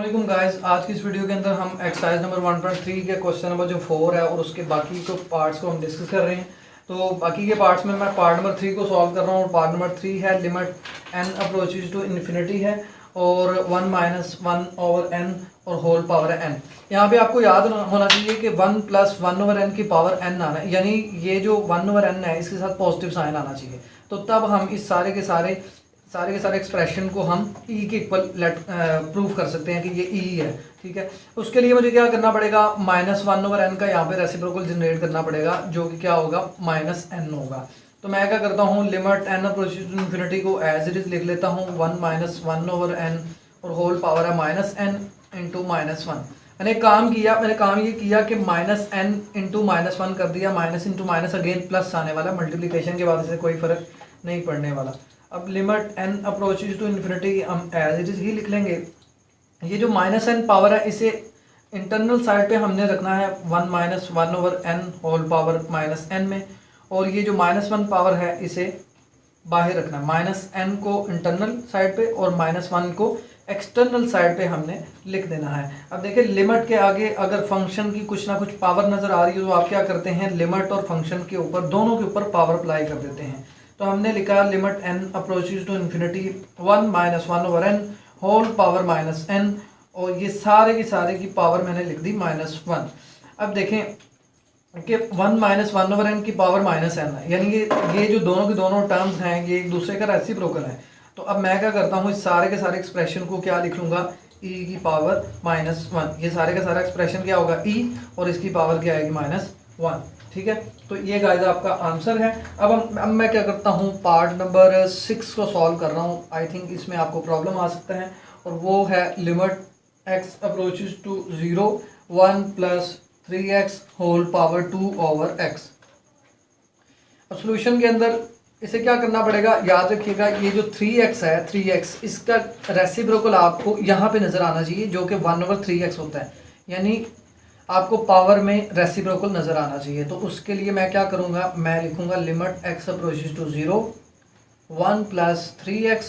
अस्सलाम गाइस, आज की इस वीडियो के अंदर हम एक्सरसाइज नंबर 1.3 के क्वेश्चन नंबर जो 4 है और उसके बाकी को पार्ट्स को हम डिस्कस कर रहे हैं। तो बाकी के पार्ट्स में मैं पार्ट नंबर 3 को सॉल्व कर रहा हूँ और पार्ट नंबर 3 है limit n approaches to infinity है और 1 माइनस 1 ओवर n और होल पावर है n। यहाँ पे आपको याद होना चाहिए कि 1 प्लस 1 ओवर n की पावर n आना है, यानी ये जो 1 ओवर n है इसके साथ पॉजिटिव साइन आना चाहिए। तो तब हम इस सारे के सारे एक्सप्रेशन को हम ई के इक्वल प्रूव कर सकते हैं कि ये ई है। ठीक है, उसके लिए मुझे क्या करना पड़ेगा, माइनस 1 ओवर एन का यहाँ पे रेसिप्रोकल जनरेट करना पड़ेगा जो कि क्या होगा, माइनस एन होगा। तो मैं क्या करता हूँ, limit n approaches to infinity को एज इट इज लिख लेता हूँ 1 माइनस 1 ओवर एन और होल पावर है माइनस एन इंटू माइनस 1। मैंने काम ये किया कि माइनस एन इंटू माइनस 1 कर दिया, minus into minus again plus आने वाला, मल्टीप्लिकेशन के बाद से कोई फर्क नहीं पड़ने वाला। अब limit n approaches to infinity हम एज इट इज ही लिख लेंगे। ये जो माइनस n पावर है इसे इंटरनल साइड पे हमने रखना है 1 minus 1 over n whole power minus n में, और ये जो माइनस 1 पावर है इसे बाहर रखना है, माइनस n को इंटरनल साइड पे और माइनस 1 को एक्सटर्नल साइड पे हमने लिख देना है। अब देखिए लिमिट के आगे अगर फंक्शन की कुछ ना कुछ पावर नज़र आ रही है तो आप क्या करते हैं, लिमिट और फंक्शन के ऊपर दोनों के ऊपर पावर अप्लाई कर देते हैं। तो हमने लिखा limit n approaches to infinity 1 minus 1 over n whole power minus n, और ये सारे की पावर मैंने लिख दी माइनस 1। अब देखें कि 1 माइनस 1 ओवर n की पावर माइनस n है, यानी ये जो दोनों के दोनों टर्म्स हैं ये एक दूसरे का रेसिप्रोकल है। तो अब मैं क्या करता हूँ, इस सारे के सारे एक्सप्रेशन को क्या लिख लूँगा, e की पावर माइनस 1। ये सारे का सारा एक्सप्रेशन क्या होगा, e, और इसकी पावर क्या आएगी माइनस 1। ठीक है, तो ये गाइस आपका आंसर है। अब मैं क्या करता हूँ, पार्ट नंबर 6 को सॉल्व कर रहा हूँ। आई थिंक इसमें आपको प्रॉब्लम आ सकता है, और वो है limit x approaches to 0 1 plus 3x whole power 2 over x। अब सोल्यूशन के अंदर इसे क्या करना पड़ेगा, याद रखिएगा ये जो 3x है, 3x इसका रेसिप्रोकल आपको यहाँ पे नज़र आना चाहिए जो कि 1 ओवर 3x होता है, यानी आपको पावर में रेसिप्रोकल नज़र आना चाहिए। तो उसके लिए मैं क्या करूँगा, मैं लिखूँगा limit x approaches to 0 1 plus 3x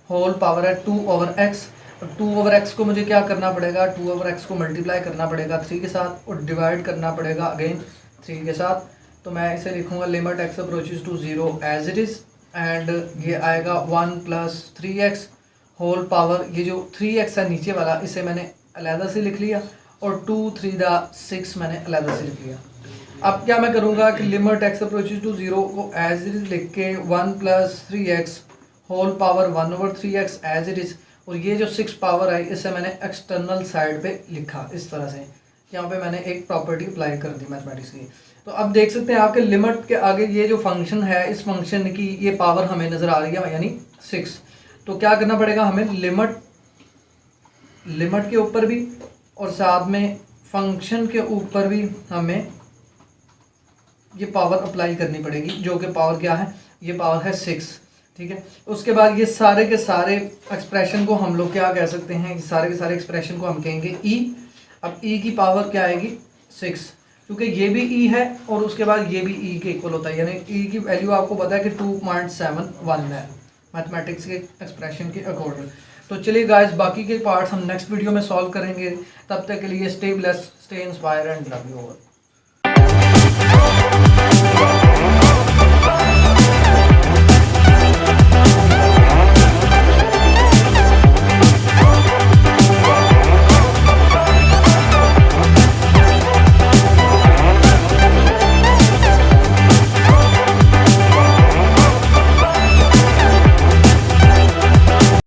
whole power है 2 ओवर x। 2 ओवर x को मुझे क्या करना पड़ेगा, 2 ओवर x को मल्टीप्लाई करना पड़ेगा 3 के साथ और डिवाइड करना पड़ेगा अगेन 3 के साथ। तो मैं इसे लिखूँगा limit x approaches to 0 as it is, and ये आएगा 1 प्लस 3x होल पावर, ये जो 3x है नीचे वाला इसे मैंने अलहदा से लिख लिया, और 2 3 6 मैंने अलग से लिख लिया। अब क्या मैं करूँगा कि लिमिट x अप्रोचेज टू 0 को एज इट इज लिख के 1 plus 3x whole power 1 over 3x as it is, और ये जो 6 पावर है इसे मैंने एक्सटर्नल साइड पे लिखा इस तरह से। यहाँ पे मैंने एक प्रॉपर्टी अप्लाई कर दी मैथमेटिक्स की। तो अब देख सकते हैं आपके लिमिट के आगे ये जो फंक्शन है, इस फंक्शन की ये पावर हमें नज़र आ रही है, यानी 6। तो क्या करना पड़ेगा हमें, लिमिट के ऊपर भी और साथ में फंक्शन के ऊपर भी हमें ये पावर अप्लाई करनी पड़ेगी, जो कि पावर क्या है, ये पावर है 6। ठीक है, उसके बाद ये सारे के सारे एक्सप्रेशन को हम लोग क्या कह सकते हैं, सारे के सारे एक्सप्रेशन को हम कहेंगे e। अब e की पावर क्या आएगी 6, क्योंकि ये भी e है और उसके बाद ये भी e के इक्वल होता है, यानी e की वैल्यू आपको पता है कि 2.71 है मैथमेटिक्स के एक्सप्रेशन के अकॉर्डिंग। तो चलिए गाइस, बाकी के पार्ट्स हम नेक्स्ट वीडियो में सॉल्व करेंगे। तब तक के लिए stay blessed, stay inspire and love you all.